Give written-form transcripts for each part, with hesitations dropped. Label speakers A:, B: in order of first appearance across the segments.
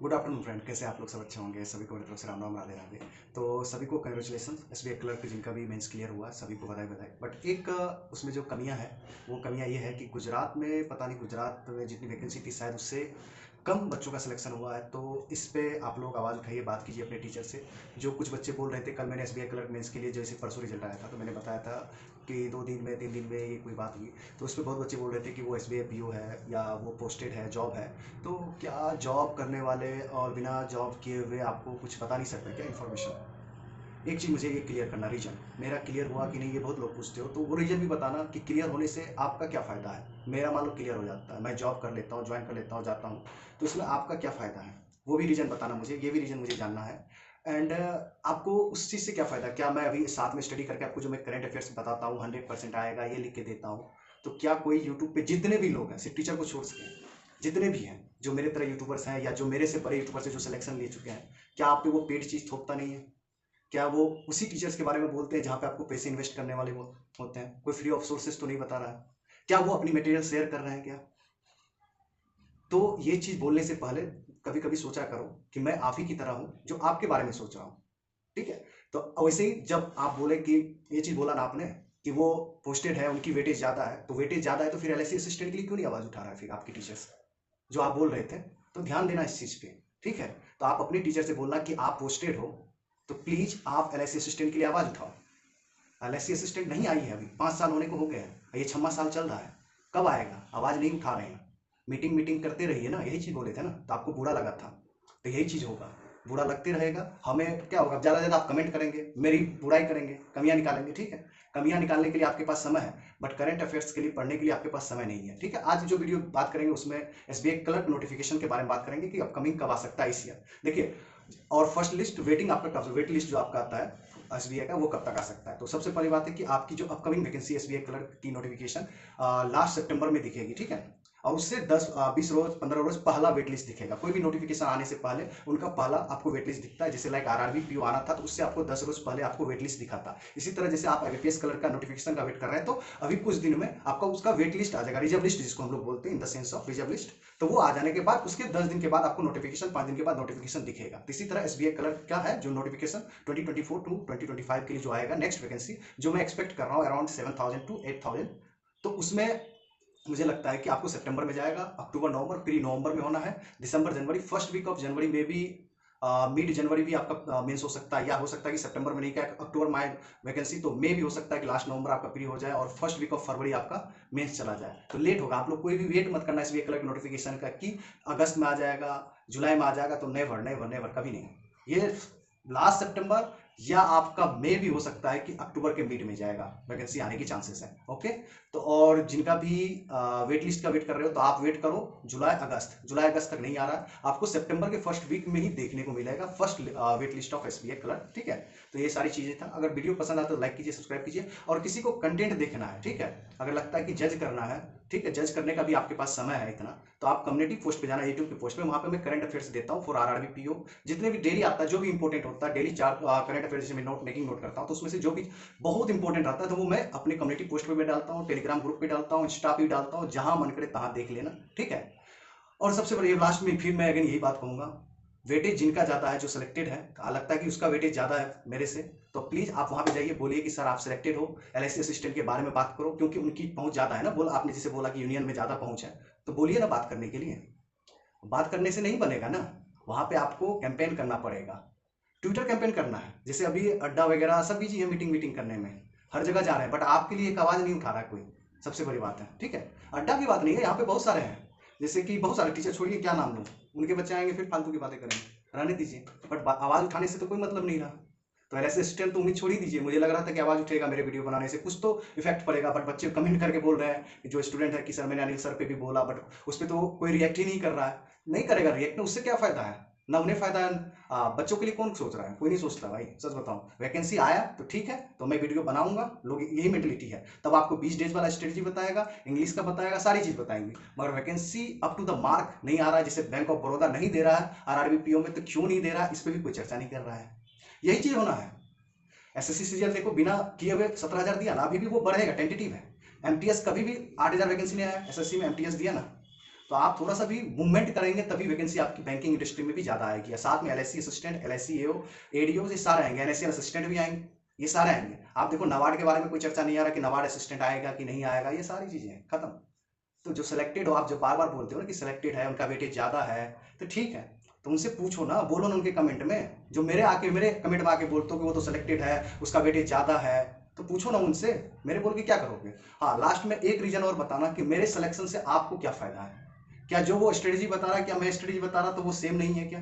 A: Good afternoon friend, कैसे आप लोग? सब अच्छे होंगे। सभी को मेरी तरफ से राम राम राधे राधे। तो सभी को कंग्रेचुलेसन एसबीआई क्लर्क जिनका भी मेंस क्लियर हुआ, सभी को बधाई बधाई। बट एक उसमें जो कमियां है, वो कमियां ये है कि गुजरात में, पता नहीं गुजरात में जितनी वैकेंसी थी शायद उससे कम बच्चों का सिलेक्शन हुआ है। तो इस पे आप लोग आवाज़ उठाइए, बात कीजिए अपने टीचर से। जो कुछ बच्चे बोल रहे थे, कल मैंने एसबीआई क्लर्क मेंस के लिए जैसे परसों रिजल्ट आया था तो मैंने बताया था कि 2 दिन में 3 दिन में ये कोई बात हुई। तो उस पर बहुत बच्चे बोल रहे थे कि वो एसबीआई पीओ है या वो पोस्टेड है, जॉब है। तो क्या जॉब करने वाले और बिना जॉब किए हुए आपको कुछ बता नहीं सकते क्या इन्फॉर्मेशन? एक चीज़ मुझे ये क्लियर करना, रीजन मेरा क्लियर हुआ कि नहीं, ये बहुत लोग पूछते हो, तो वो रीजन भी बताना कि क्लियर होने से आपका क्या फ़ायदा है। मेरा मान लो क्लियर हो जाता है, मैं जॉब कर लेता हूँ, ज्वाइन कर लेता हूँ, जाता हूँ, तो इसमें आपका क्या फ़ायदा है? वो भी रीजन बताना मुझे, ये भी रीजन मुझे जानना है। एंड आपको उस चीज़ से क्या फ़ायदा? क्या मैं अभी साथ में स्टडी करके आपको जो मैं करंट अफेयर्स बताता हूँ 100% आएगा ये लिख के देता हूँ, तो क्या कोई यूट्यूब पे जितने भी लोग हैं, सिर्फ टीचर को छोड़ सके, जितने भी हैं जो मेरे तरह यूट्यूबर्स हैं या जो मेरे से बड़े यूट्यूबर से जो सिलेक्शन ले चुके हैं, क्या आप पे वो पेड चीज़ थोपता नहीं है? क्या वो उसी टीचर्स के बारे में बोलते हैं जहाँ पे आपको पैसे इन्वेस्ट करने वाले वो होते हैं? कोई फ्री ऑफ सोर्सेज तो नहीं बता रहा है? क्या वो अपनी मटेरियल शेयर कर रहे हैं क्या? तो ये चीज़ बोलने से पहले कभी कभी सोचा करो कि मैं आप ही की तरह हूँ जो आपके बारे में सोच रहा हूँ। ठीक है? तो वैसे ही जब आप बोले कि ये चीज़ बोला ना आपने कि वो पोस्टेड है, उनकी वेटेज ज़्यादा है, तो वेटेज ज़्यादा है तो फिर एलआईसी असिस्टेंट के लिए क्यों नहीं आवाज़ उठा रहा है फिर आपके टीचर्स, जो आप बोल रहे थे? तो ध्यान देना इस चीज़ पे। ठीक है? तो आप अपने टीचर से बोलना कि आप पोस्टेड हो, तो प्लीज़ आप एलआईसी असिस्टेंट के लिए आवाज़ उठाओ। एलआईसी असिस्टेंट नहीं आई है, अभी 5 साल होने को हो गए हैं, ये 6वां साल चल रहा है। कब आएगा? आवाज़ नहीं उठा रहे हैं। मीटिंग मीटिंग करते रहिए ना, यही चीज़ बोले थे ना, तो आपको बुरा लगा था। तो यही चीज़ होगा, बुरा लगते रहेगा। हमें क्या होगा, ज़्यादा से ज़्यादा आप कमेंट करेंगे, मेरी बुराई करेंगे, कमियां निकालेंगे। ठीक है? कमियां निकालने के लिए आपके पास समय है, बट करंट अफेयर्स के लिए पढ़ने के लिए आपके पास समय नहीं है। ठीक है? आज जो वीडियो बात करेंगे उसमें एसबीआई क्लर्क नोटिफिकेशन के बारे में बात करेंगे कि अपकमिंग कब आ सकता है इस ईयर। देखिए, और फर्स्ट लिस्ट वेटिंग आपका कब, वेट लिस्ट जो आपका आता है एसबीआई का, वो कब तक आ सकता है? तो सबसे पहली बात है कि आपकी जो अपकमिंग वैकेंसी एसबीआई क्लर्क की नोटिफिकेशन लास्ट सितंबर में दिखेगी। ठीक है? और उससे 10 20 रोज 15 रोज पहला वेट लिस्ट दिखेगा। कोई भी नोटिफिकेशन आने से पहले उनका पहला आपको वेट लिस्ट दिखता है। जैसे लाइक आरआरबी पीओ आना था तो उससे आपको 10 रोज पहले आपको वेट लिस्ट दिखा था। इसी तरह जैसे आप आईपीएस क्लर्क का नोटिफिकेशन का वेट कर रहे हैं, तो अभी कुछ दिन में आपका उसका वेट लिस्ट आ जाएगा, रिजर्व लिस्ट जिसको हम लोग बोलते हैं, in the sense of reserve list. तो वो आ जाने के बाद उसके 10 दिन के बाद आपको नोटिफिकेशन, 5 दिन के बाद नोटिफिकेशन दिखेगा। तो इसी तरह एसबीआई क्लर्क का है जो नोटिफिकेशन 2024 टू 2025 के लिए जो आएगा नेक्स्ट वैकेंसी, जो मैं एक्सपेक्ट कर रहा हूँ अराउंड 7,000 टू 8,000। तो उसमें मुझे लगता है कि आपको सितंबर में जाएगा, अक्टूबर नवंबर, प्री नवंबर में होना है, दिसंबर जनवरी, फर्स्ट वीक ऑफ जनवरी में भी, मिड जनवरी भी आपका मेंस हो सकता है, या हो सकता है कि सितंबर में नहीं, क्या अक्टूबर में आए वैकेंसी तो मे भी हो सकता है कि लास्ट नवंबर आपका प्री हो जाए और फर्स्ट वीक ऑफ फरवरी आपका मेंस चला जाए। तो लेट होगा। आप लोग कोई भी वेट मत करना इस वीक कलर नोटिफिकेशन का कि अगस्त में आ जाएगा, जुलाई में आ जाएगा, तो नेवर नेवर नेवर, कभी नहीं। ये लास्ट सितंबर या आपका मे भी हो सकता है कि अक्टूबर के मिड में जाएगा, वैकेंसी आने की चांसेस है। ओके? तो और जिनका भी वेट लिस्ट का वेट कर रहे हो तो आप वेट करो, जुलाई अगस्त, जुलाई अगस्त तक नहीं आ रहा है, आपको सितंबर के फर्स्ट वीक में ही देखने को मिलेगा first wait list of SBI clerk. ठीक है? तो ये सारी चीजें था। अगर वीडियो पसंद आता तो लाइक कीजिए, सब्सक्राइब कीजिए। और किसी को कंटेंट देखना है, ठीक है, अगर लगता है कि जज करना है, ठीक है, जज करने का भी आपके पास समय है इतना, तो आप कम्युनिटी पोस्ट पे जाना, यूट्यूब की पोस्ट पे, वहां पे मैं करंट अफेयर्स देता हूँ फॉर आरआरबी पीओ। जितने भी डेली आता है, जो भी इंपॉर्टेंट होता है, डेली 4 करंट अफेयर्स जैसे मैं नोट मेकिंग नोट करता हूँ, तो उसमें से जो भी बहुत इंपॉर्टेंट रहता है तो वो मैं अपने कम्युनिटी पोस्ट पे भी डालता हूँ, टेलीग्राम ग्रुप पे डालता हूँ, इंस्टा पे भी डालता हूँ, जहां मन करे तहां देख लेना। ठीक है? और सबसे बड़ी लास्ट में फिर मैं अगेन यही बात कहूंगा, वेटेज जिनका ज्यादा है, जो सिलेक्टेड है, लगता है कि उसका वेटेज ज्यादा है मेरे से, तो प्लीज आप वहां पे जाइए, बोलिए कि सर आप सिलेक्टेड हो, एलआईसी असिस्टेंट के बारे में बात करो, क्योंकि उनकी पहुंच ज्यादा है ना। बोला आपने, जैसे बोला कि यूनियन में ज्यादा पहुंच है, तो बोलिए ना बात करने के लिए। बात करने से नहीं बनेगा ना, वहां पे आपको कैंपेन करना पड़ेगा, ट्विटर कैंपेन करना है। जैसे अभी अड्डा वगैरह सब बिजी है मीटिंग मीटिंग करने में, हर जगह जा रहे हैं, बट आपके लिए एक आवाज नहीं उठा रहा है कोई। सबसे बड़ी बात है। ठीक है? अड्डा की बात नहीं है, यहाँ पे बहुत सारे हैं, जैसे कि बहुत सारे टीचर, छोड़िए क्या नाम लूं, उनके बच्चे आएंगे फिर फालतू की बातें करेंगे, रहने दीजिए। बट आवाज उठाने से तो कोई मतलब नहीं रहा। तो ऐसे असिस्टेंट तो उम्मीद छोड़ ही दीजिए। मुझे लग रहा था कि आवाज उठेगा मेरे वीडियो बनाने से, कुछ तो इफेक्ट पड़ेगा, बट बच्चे कमेंट करके बोल रहे हैं कि जो स्टूडेंट है कि सर मैंने अनिल सर पे भी बोला, बट उस पर तो कोई रिएक्ट ही नहीं कर रहा है। नहीं करेगा रिएक्ट, उससे क्या फायदा है? ना उन्हें फायदा है, बच्चों के लिए कौन सोच रहा है? कोई नहीं सोचता भाई, सच बताऊं। वैकेंसी आया तो ठीक है, तो मैं वीडियो बनाऊंगा, लोग यही मेंटेलिटी है। तब आपको 20 डेज वाला स्ट्रेटजी बताएगा, इंग्लिश का बताएगा, सारी चीज बताएंगे। मगर vacancy up to the mark नहीं आ रहा है, जैसे बैंक ऑफ बड़ौदा नहीं दे रहा है आरआरबी पीओ में, तो क्यों नहीं दे रहा है, इस पर भी कोई चर्चा नहीं कर रहा है। यही चीज होना है। एसएससी सीजीएल देखो, बिना किए हुए 17,000 दिया ना, अभी भी वो बढ़ेगा, टेंटेटिव है। एमटीएस कभी भी 8,000 वैकेंसी नहीं आया, एसएससी में एमटीएस दिया ना, तो आप थोड़ा सा भी मूवमेंट करेंगे तभी वैकेंसी आपकी बैंकिंग इंडस्ट्री में भी ज्यादा आएगी। साथ में एलआईसी असिस्टेंट, एलआईसी एओ, एडीओ, ये सारे आएंगे, एनएससीएल असिस्टेंट भी आएंगे, ये सारे आएंगे। आप देखो नाबार्ड के बारे में कोई चर्चा नहीं आ रहा कि नाबार्ड असिस्टेंट आएगा कि नहीं आएगा, ये सारी चीजें खत्म। तो जो सिलेक्टेड हो, आप जो बार बार बोलते हो ना कि सिलेक्टेड है, उनका वेटेज ज्यादा है, तो ठीक है, तो उनसे पूछो ना, बोलो ना उनके कमेंट में। जो मेरे कमेंट में आके बोलते हो कि वो तो सिलेक्टेड है, उसका वेटेज ज्यादा है, तो पूछो ना उनसे, मेरे बोल के क्या करोगे। हाँ, लास्ट में एक रीजन और बताना कि मेरे सिलेक्शन से आपको क्या फायदा है। क्या जो वो स्ट्रेटेजी बता रहा है, क्या मैं स्ट्रेटेजी बता रहा तो वो सेम नहीं है क्या?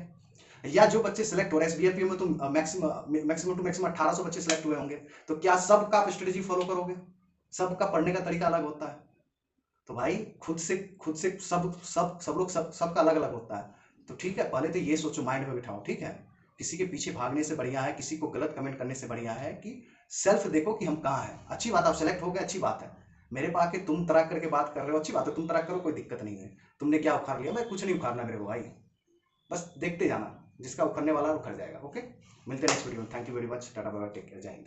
A: या जो बच्चे सिलेक्ट हो रहे हैं एसबीआईपीओ में, तो मैक्सिमम टू मैक्सिमम 1800 बच्चे सिलेक्ट हुए होंगे, तो क्या सबका आप स्ट्रेटेजी फॉलो करोगे? सबका पढ़ने का तरीका अलग होता है। तो भाई खुद से सब लोग सबका अलग अलग होता है। तो ठीक है, पहले तो ये सोचो, माइंड में बिठाओ, ठीक है। किसी के पीछे भागने से बढ़िया है, किसी को गलत कमेंट करने से बढ़िया है कि सेल्फ देखो कि हम कहाँ हैं। अच्छी बात, आप सेलेक्ट हो गए, अच्छी बात है। मेरे पास आके तुम तराक करके बात कर रहे हो, अच्छी बात है, तुम तराक करो, कोई दिक्कत नहीं है। तुमने क्या उखाड़ लिया? मैं कुछ नहीं उखाड़ना मेरे को भाई, बस देखते जाना, जिसका उखड़ने वाला उखड़ जाएगा। ओके, मिलते हैं नेक्स्ट वीडियो में। Thank you very much, tata bye bye, take care, जय हिंद।